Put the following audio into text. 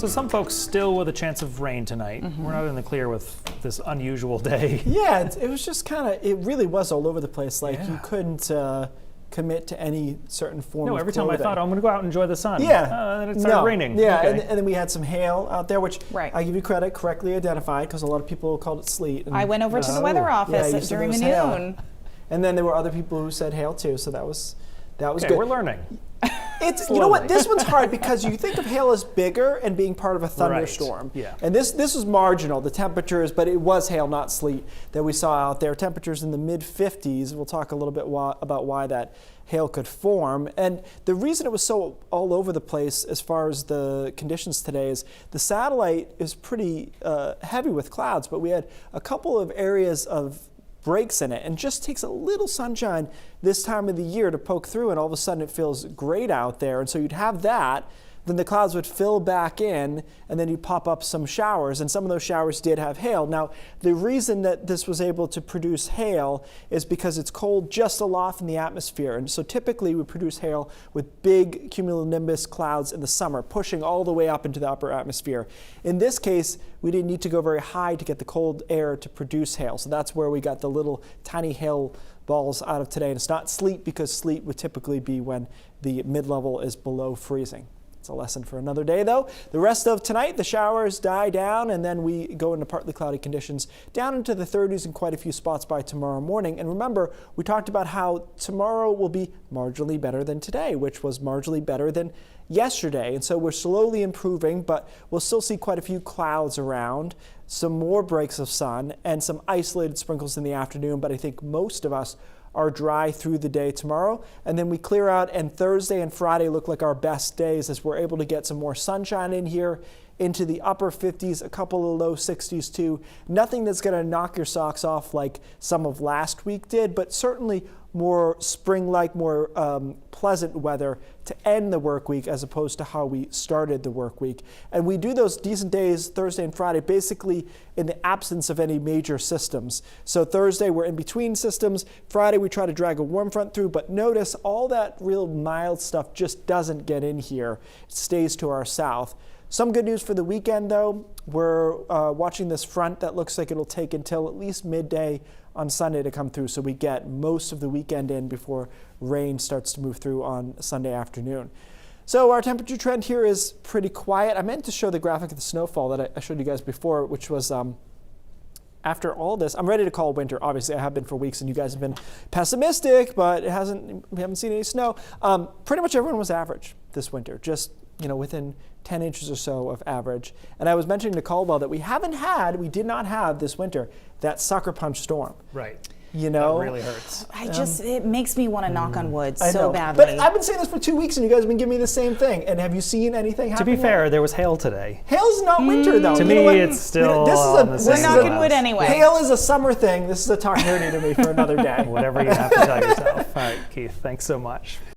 So some folks still with a chance of rain tonight. We're not in the clear with this unusual day. Yeah, it was just kind of, it really was all over the place. Like you couldn't commit to any certain form of every time I clothing. thought, I'm going to go out and enjoy the sun. Yeah. And it started raining. Yeah, Okay. and then we had some hail out there, which Right. I give you credit, correctly identified, because a lot of people called it sleet. And I went over to the weather you office said during the there was hail. noon. And then there were other people who said hail too, so that was Okay, good. we're learning. It's, you know what, this one's hard because you think of hail as bigger and being part of a thunderstorm. Right. Yeah. And this was marginal, the temperatures, but it was hail, not sleet, that we saw out there. Temperatures in the mid-50s. We'll talk a little bit about why that hail could form. And the reason it was so all over the place as far as the conditions today is the satellite is pretty heavy with clouds, but we had a couple of areas of breaks in it, and just takes a little sunshine this time of the year to poke through, and all of a sudden it feels great out there. And so you'd have that, then the clouds would fill back in, and then you'd pop up some showers, and some of those showers did have hail. Now, the reason that this was able to produce hail is because it's cold just aloft in the atmosphere. And so typically we produce hail with big cumulonimbus clouds in the summer, pushing all the way up into the upper atmosphere. In this case, we didn't need to go very high to get the cold air to produce hail. So that's where we got the little tiny hail balls out of today. And it's not sleet, because sleet would typically be when the mid-level is below freezing. It's a lesson for another day, though. The rest of tonight, the showers die down, and then we go into partly cloudy conditions down into the 30s in quite a few spots by tomorrow morning. And remember, we talked about how tomorrow will be marginally better than today, which was marginally better than yesterday. And so we're slowly improving, but we'll still see quite a few clouds around, some more breaks of sun, and some isolated sprinkles in the afternoon. But I think most of us are dry through the day tomorrow, and then we clear out, and Thursday and Friday look like our best days as we're able to get some more sunshine in here into the upper 50s, a couple of low 60s too. Nothing that's going to knock your socks off like some of last week did, but certainly more spring-like, more pleasant weather to end the work week as opposed to how we started the work week. And we do those decent days Thursday and Friday basically in the absence of any major systems. So Thursday we're in between systems. Friday we try to drag a warm front through, but notice all that real mild stuff just doesn't get in here. It stays to our south. Some good news for the weekend, though. We're watching this front that looks like it'll take until at least midday on Sunday to come through, so we get most of the weekend in before rain starts to move through on Sunday afternoon. So our temperature trend here is pretty quiet. I meant to show the graphic of the snowfall that I showed you guys before, which was after all this, I'm ready to call winter. Obviously, I have been for weeks, and you guys have been pessimistic, but we haven't seen any snow. Pretty much everyone was average this winter, just within 10 inches or so of average. And I was mentioning to Caldwell that we did not have this winter, that sucker punch storm. Right. That really hurts. It makes me want to knock on wood I so know. badly. But I've been saying this for 2 weeks, and you guys have been giving me the same thing. And have you seen anything happen? To be fair, there was hail today. Hail's not winter, though. To me, it's still We're knocking wood anyway. Hail is a summer thing. This is a talk to me for another day. Whatever you have to tell yourself. All right, Keith, thanks so much.